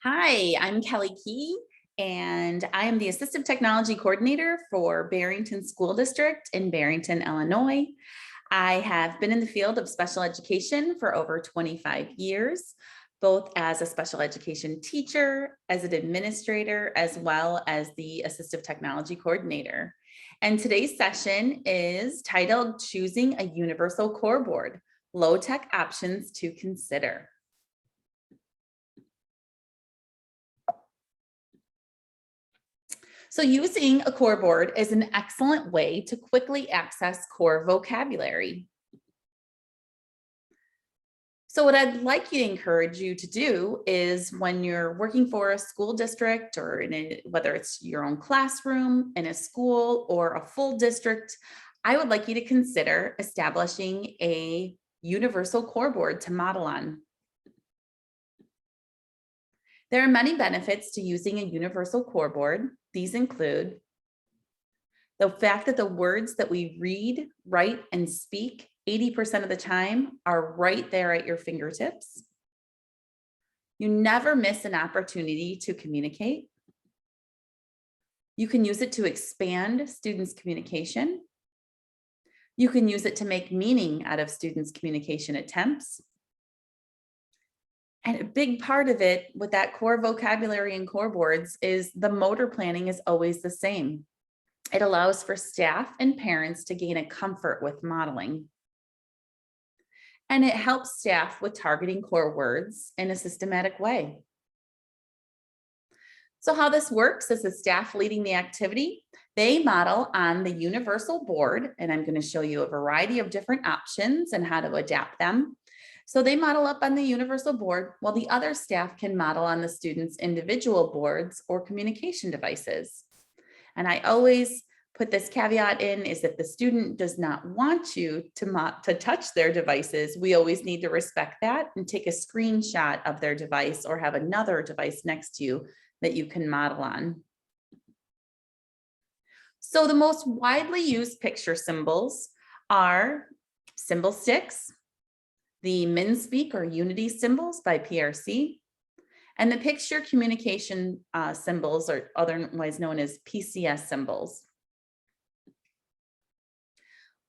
Hi, I'm Kelly Key, and I am the Assistive Technology Coordinator for Barrington School District in Barrington, Illinois. I have been in the field of special education for over 25 years, both as a special education teacher, as an administrator, as well as the Assistive Technology Coordinator. And today's session is titled Choosing a Universal Core Board, Low-Tech Options to Consider. So using a core board is an excellent way to quickly access core vocabulary. So what I'd like to encourage you to do is when you're working for a school district or whether it's your own classroom in a school or a full district, I would like you to consider establishing a universal core board to model on. There are many benefits to using a universal core board. These include the fact that the words that we read, write, and speak 80% of the time are right there at your fingertips. You never miss an opportunity to communicate. You can use it to expand students' communication. You can use it to make meaning out of students' communication attempts. And a big part of it with that core vocabulary and core boards is the motor planning is always the same. It allows for staff and parents to gain a comfort with modeling. And it helps staff with targeting core words in a systematic way. So how this works is the staff leading the activity. They model on the universal board, and I'm going to show you a variety of different options and how to adapt them. So they model up on the universal board while the other staff can model on the students' individual boards or communication devices. And I always put this caveat in is if the student does not want you to touch their devices, we always need to respect that and take a screenshot of their device or have another device next to you that you can model on. So the most widely used picture symbols are symbol sticks, the MinSpeak or Unity symbols by PRC, and the picture communication symbols, or otherwise known as PCS symbols.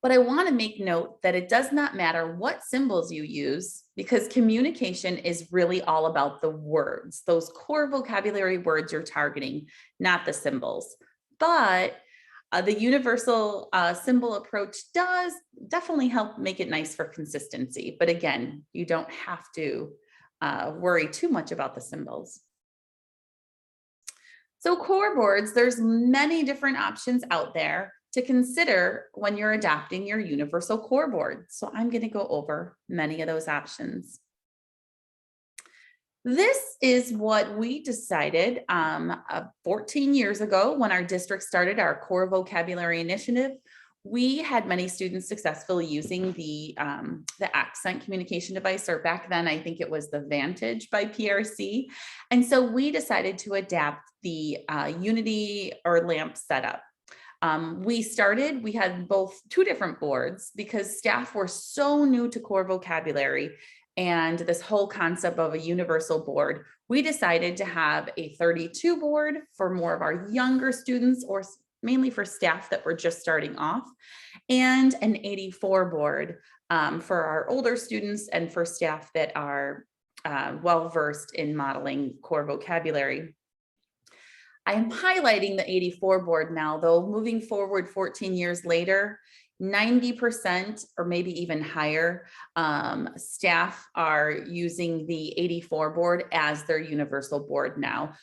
But I want to make note that it does not matter what symbols you use because communication is really all about the words, those core vocabulary words you're targeting, not the symbols. But the universal symbol approach does definitely help make it nice for consistency. But again, you don't have to worry too much about the symbols. So core boards, there's many different options out there to consider when you're adopting your universal core board. So I'm going to go over many of those options. This is what we decided 14 years ago when our district started our core vocabulary initiative. We had many students successfully using the accent communication device, or back then I think it was the Vantage by PRC. And so we decided to adapt the Unity or LAMP setup. We had two different boards because staff were so new to core vocabulary and this whole concept of a universal board. We decided to have a 32 board for more of our younger students or mainly for staff that were just starting off, and an 84 board for our older students and for staff that are well-versed in modeling core vocabulary. I am highlighting the 84 board now, though, moving forward 14 years later, 90% or maybe even higher staff are using the 84 board as their universal board now.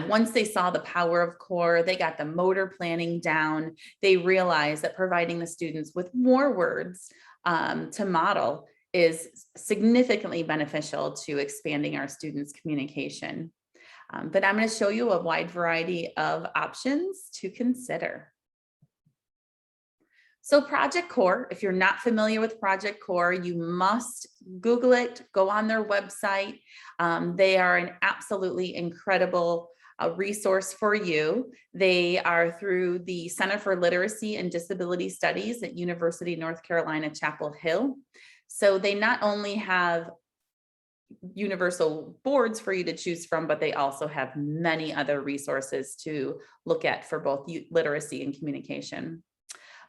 Once they saw the power of core, they got the motor planning down, they realized that providing the students with more words to model is significantly beneficial to expanding our students' communication. But I'm going to show you a wide variety of options to consider. So Project Core, if you're not familiar with Project Core, you must Google it, go on their website. They are an absolutely incredible resource for you. They are through the Center for Literacy and Disability Studies at University of North Carolina, Chapel Hill. So they not only have universal boards for you to choose from, but they also have many other resources to look at for both literacy and communication.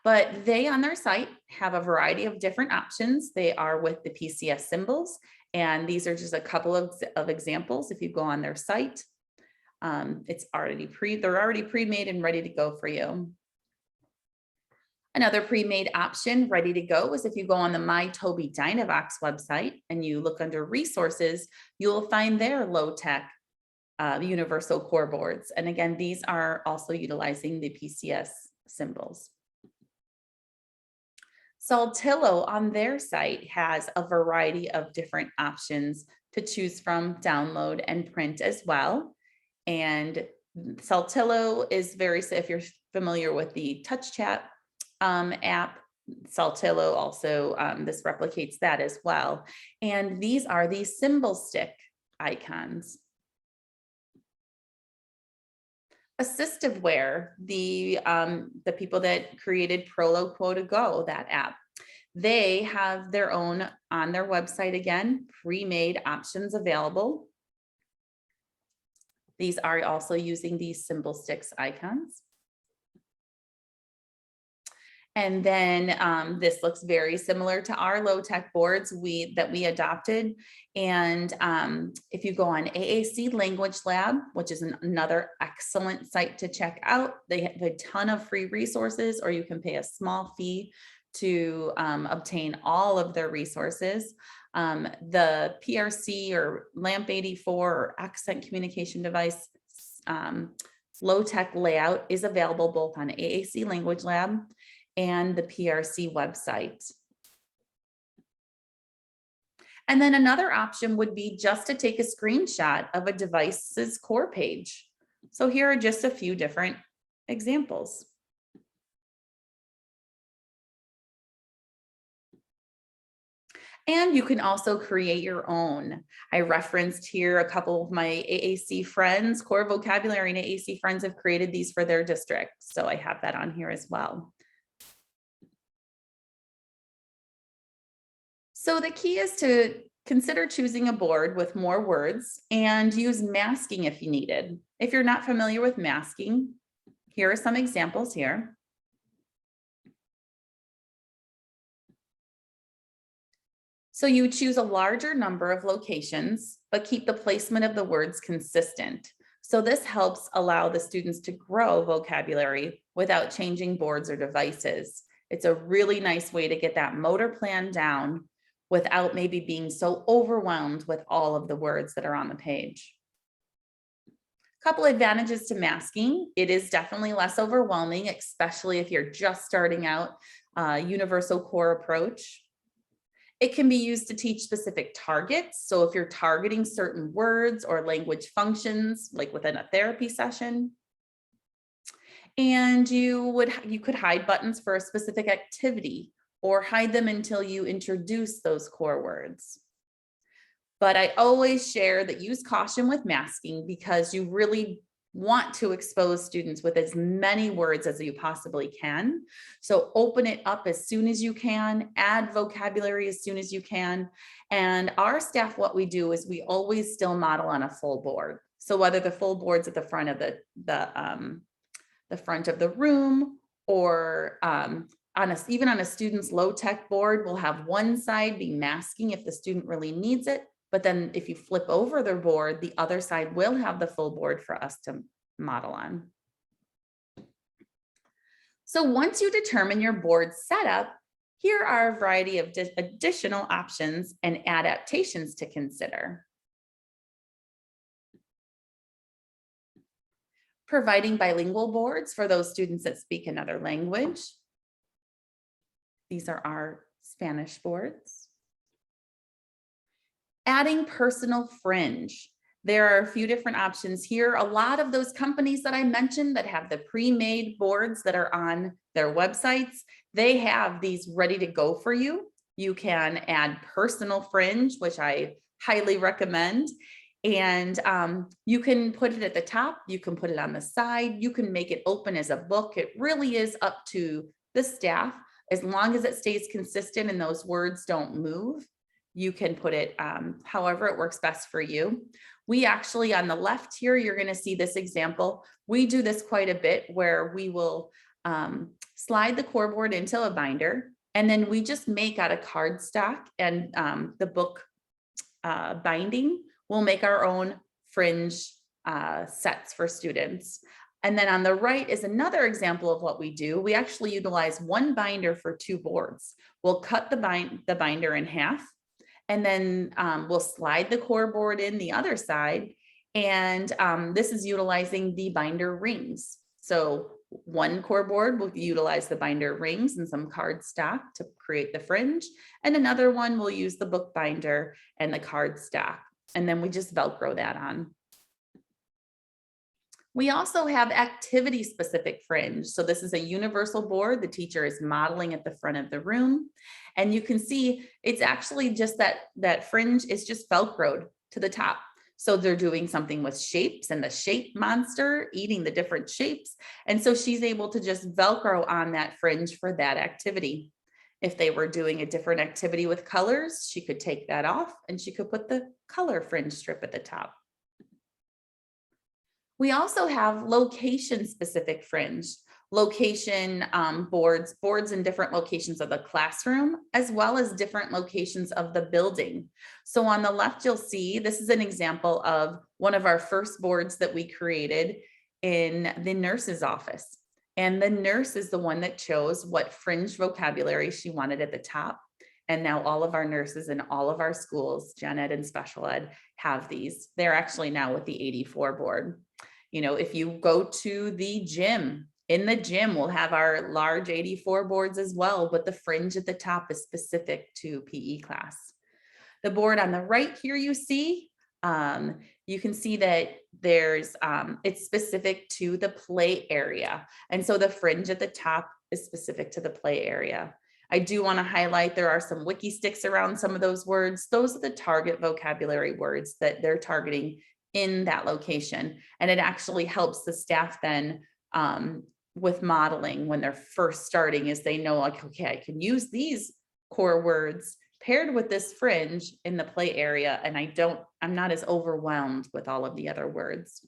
But they on their site have a variety of different options. They are with the PCS symbols, and these are just a couple of examples. If you go on their site, they're already pre-made and ready to go for you. Another pre-made option ready to go is if you go on the My Toby Dynavox website and you look under resources, you'll find their low-tech universal core boards. And again, these are also utilizing the PCS symbols. Saltillo on their site has a variety of different options to choose from, download and print as well. And Saltillo is if you're familiar with the touch chat app, Saltillo also, this replicates that as well. And these are the symbol stick icons. Assistivewear, the people that created Prolo Quota Go, that app, they have their own on their website, again, pre-made options available. These are also using these symbol sticks icons. And then this looks very similar to our low-tech boards that we adopted. And if you go on AAC Language Lab, which is another excellent site to check out, they have a ton of free resources, or you can pay a small fee to obtain all of their resources. The PRC or LAMP 84 or accent communication device low-tech layout is available both on AAC Language Lab and the PRC website. And then another option would be just to take a screenshot of a device's core page. So here are just a few different examples. And you can also create your own. I referenced here a couple of my AAC friends, core vocabulary and AAC friends have created these for their district. So I have that on here as well. So the key is to consider choosing a board with more words and use masking if you needed. If you're not familiar with masking, here are some examples here. So you choose a larger number of locations, but keep the placement of the words consistent. So this helps allow the students to grow vocabulary without changing boards or devices. It's a really nice way to get that motor plan down without maybe being so overwhelmed with all of the words that are on the page. A couple advantages to masking. It is definitely less overwhelming, especially if you're just starting out universal core approach. It can be used to teach specific targets. So if you're targeting certain words or language functions, like within a therapy session, and you could hide buttons for a specific activity or hide them until you introduce those core words. But I always share that use caution with masking because you really want to expose students with as many words as you possibly can. So open it up as soon as you can, add vocabulary as soon as you can. And our staff, what we do is we always still model on a full board. So whether the full board's at the front of the front of the room or even on a student's low-tech board, we'll have one side be masking if the student really needs it. But then if you flip over their board, the other side will have the full board for us to model on. So once you determine your board setup, here are a variety of additional options and adaptations to consider. Providing bilingual boards for those students that speak another language. These are our Spanish boards. Adding personal fringe. There are a few different options here. A lot of those companies that I mentioned that have the pre-made boards that are on their websites, they have these ready to go for you. You can add personal fringe, which I highly recommend. And you can put it at the top, you can put it on the side, you can make it open as a book. It really is up to the staff. As long as it stays consistent and those words don't move, You can put it however it works best for you. We actually, on the left here, you're going to see this example. We do this quite a bit where we will slide the core board into a binder, and then we just make out of cardstock and the book binding. We'll make our own fringe sets for students. And then on the right is another example of what we do. We actually utilize one binder for two boards. We'll cut the binder in half, and then we'll slide the core board in the other side. And this is utilizing the binder rings. So one core board will utilize the binder rings and some cardstock to create the fringe. And another one will use the book binder and the cardstock. And then we just Velcro that on. We also have activity specific fringe. So this is a universal board. The teacher is modeling at the front of the room. And you can see it's actually just that fringe is just Velcroed to the top. So they're doing something with shapes and the shape monster eating the different shapes. And so she's able to just Velcro on that fringe for that activity. If they were doing a different activity with colors, she could take that off and she could put the color fringe strip at the top. We also have location specific fringe, location boards in different locations of the classroom, as well as different locations of the building. So on the left, you'll see, this is an example of one of our first boards that we created in the nurse's office. And the nurse is the one that chose what fringe vocabulary she wanted at the top. And now all of our nurses in all of our schools, gen ed and special ed, have these. They're actually now with the 84 board. You know, if you go to the gym, in the gym, we'll have our large 84 boards as well, but the fringe at the top is specific to PE class. The board on the right here you see, you can see that there's, it's specific to the play area. And so the fringe at the top is specific to the play area. I do want to highlight there are some wiki sticks around some of those words. Those are the target vocabulary words that they're targeting in that location. And it actually helps the staff then with modeling when they're first starting, is they know like, okay, I can use these core words paired with this fringe in the play area. And I'm not as overwhelmed with all of the other words.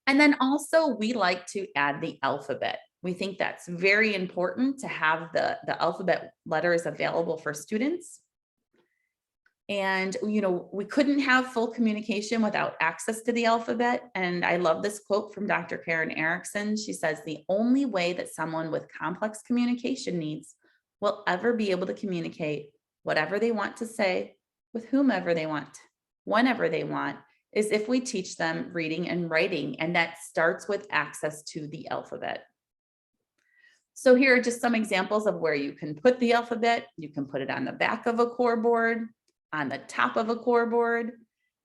And then also we like to add the alphabet. We think that's very important to have the alphabet letters available for students. And, you know, we couldn't have full communication without access to the alphabet. And I love this quote from Dr. Karen Erickson. She says, the only way that someone with complex communication needs will ever be able to communicate whatever they want to say with whomever they want, whenever they want, is if we teach them reading and writing. And that starts with access to the alphabet. So here are just some examples of where you can put the alphabet. You can put it on the back of a core board, on the top of a core board,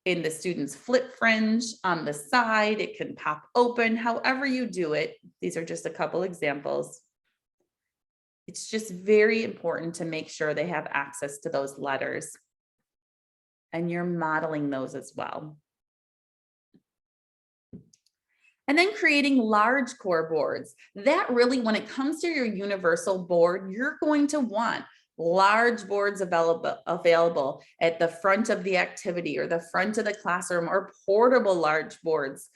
in the student's flip fringe, on the side, it can pop open, however you do it. These are just a couple examples. It's just very important to make sure they have access to those letters. And you're modeling those as well. And then creating large core boards. That really, when it comes to your universal board, you're going to want large boards available at the front of the activity or the front of the classroom, or portable large boards.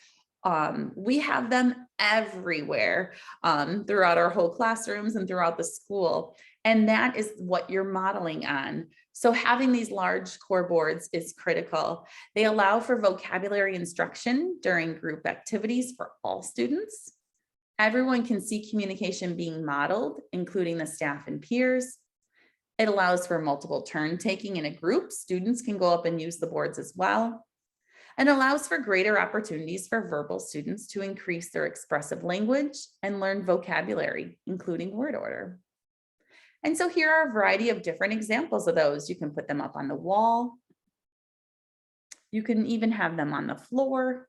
We have them everywhere throughout our whole classrooms and throughout the school. And that is what you're modeling on. So having these large core boards is critical. They allow for vocabulary instruction during group activities for all students. Everyone can see communication being modeled, including the staff and peers. It allows for multiple turn taking in a group. Students can go up and use the boards as well. And allows for greater opportunities for verbal students to increase their expressive language and learn vocabulary, including word order. And so here are a variety of different examples of those. You can put them up on the wall. You can even have them on the floor.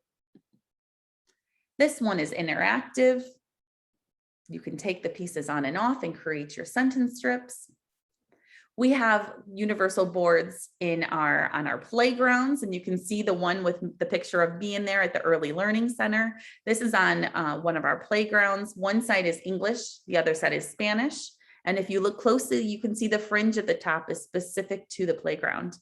This one is interactive. You can take the pieces on and off and create your sentence strips. We have universal boards on our playgrounds, and you can see the one with the picture of me in there at the Early Learning Center. This is on one of our playgrounds. One side is English, the other side is Spanish. And if you look closely, you can see the fringe at the top is specific to the playground.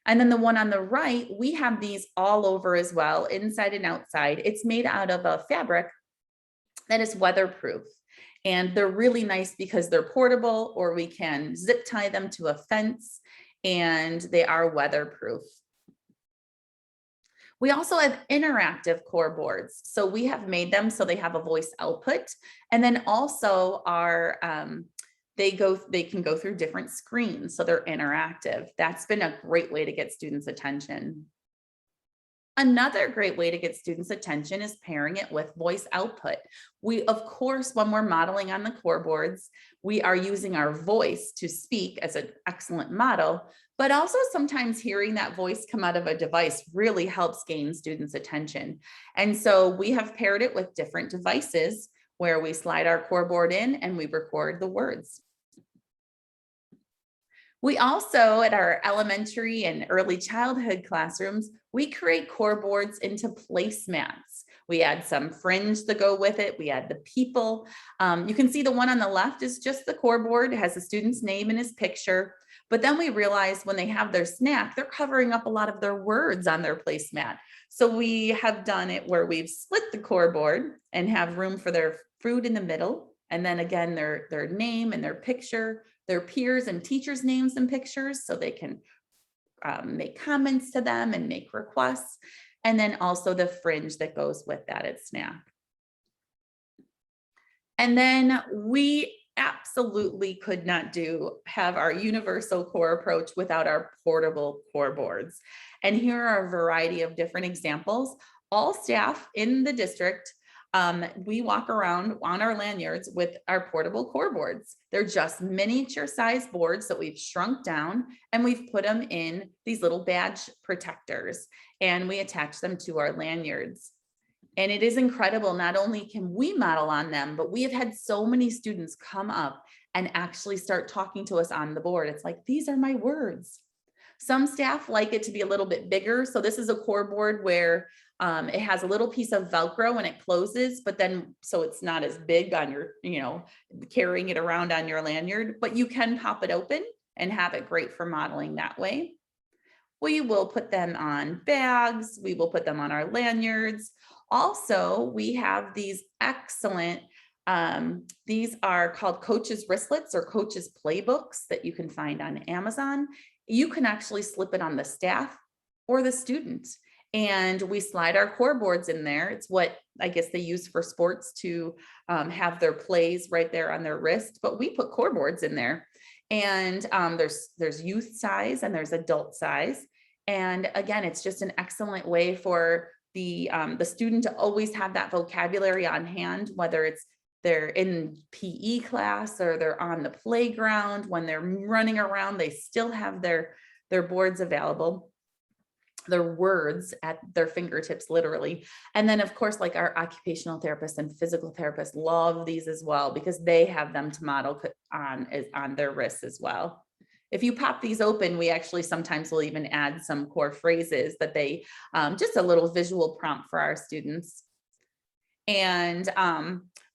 And then the one on the right, we have these all over as well, inside and outside. It's made out of a fabric that is weatherproof. And they're really nice because they're portable, or we can zip tie them to a fence, and they are weatherproof. We also have interactive core boards. So we have made them so they have a voice output, and then also they can go through different screens, so they're interactive. That's been a great way to get students' attention. Another great way to get students' attention is pairing it with voice output. We, of course, when we're modeling on the core boards, we are using our voice to speak as an excellent model, but also sometimes hearing that voice come out of a device really helps gain students' attention. And so we have paired it with different devices where we slide our core board in and we record the words. We also, at our elementary and early childhood classrooms, we create core boards into placemats. We add some fringe to go with it. We add the people. You can see the one on the left is just the core board. It has the student's name and his picture. But then we realize when they have their snack, they're covering up a lot of their words on their placemat. So we have done it where we've split the core board and have room for their food in the middle. And then again, their name and their picture, their peers and teachers' names and pictures, so they can make comments to them and make requests. And then also the fringe that goes with that at snack. And then we absolutely could not have our universal core approach without our portable core boards. And here are a variety of different examples. All staff in the district, we walk around on our lanyards with our portable core boards. They're just miniature size boards that we've shrunk down, and we've put them in these little badge protectors, and we attach them to our lanyards. And it is incredible. Not only can we model on them, but we have had so many students come up and actually start talking to us on the board. It's like, these are my words. Some staff like it to be a little bit bigger. So this is a core board where it has a little piece of Velcro when it closes, but then so it's not as big on your, carrying it around on your lanyard, but you can pop it open and have it great for modeling that way. We will put them on bags. We will put them on our lanyards. Also, we have these excellent, these are called coaches wristlets or coaches playbooks that you can find on Amazon. You can actually slip it on the staff or the student. And we slide our core boards in there. It's what I guess they use for sports to have their plays right there on their wrist, but we put core boards in there. And there's youth size and there's adult size. And again, it's just an excellent way for the student to always have that vocabulary on hand, whether they're in PE class or they're on the playground. When they're running around, they still have their boards available, their words at their fingertips, literally. And then of course, like our occupational therapists and physical therapists love these as well, because they have them to model on their wrists as well. If you pop these open, we actually sometimes will even add some core phrases that they, just a little visual prompt for our students. And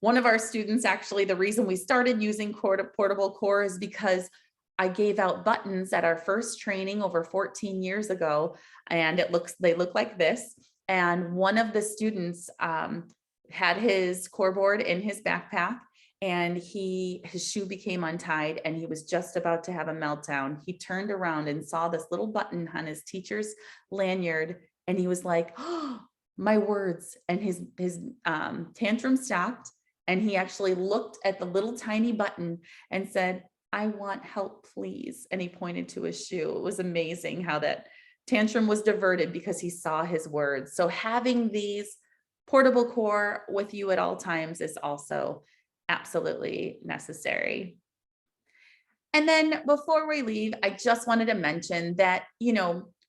one of our students, actually, the reason we started using portable core is because I gave out buttons at our first training over 14 years ago, and they look like this. And one of the students had his core board in his backpack, and his shoe became untied and he was just about to have a meltdown. He turned around and saw this little button on his teacher's lanyard, and he was like, "Oh, my words." And his tantrum stopped, and he actually looked at the little tiny button and said, "I want help, please." And he pointed to his shoe. It was amazing how that tantrum was diverted because he saw his words. So having these portable core with you at all times is also absolutely necessary. And then before we leave, I just wanted to mention that,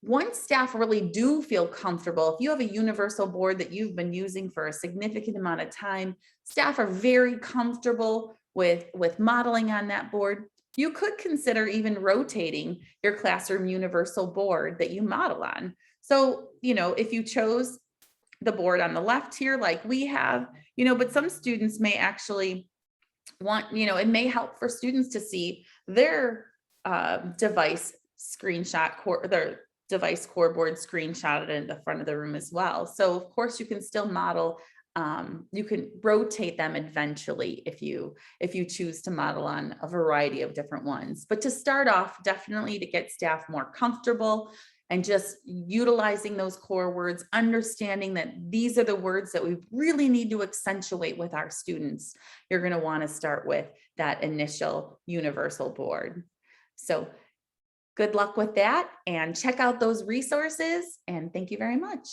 once staff really do feel comfortable, if you have a universal board that you've been using for a significant amount of time, staff are very comfortable with modeling on that board, you could consider even rotating your classroom universal board that you model on. So, if you chose the board on the left here, like we have, but some students may actually it may help for students to see their device their device core board screenshotted in the front of the room as well. So of course you can still model. You can rotate them eventually if you choose to model on a variety of different ones. But to start off, definitely to get staff more comfortable and just utilizing those core words, understanding that these are the words that we really need to accentuate with our students. You're going to want to start with that initial universal board. So good luck with that, and check out those resources, and thank you very much.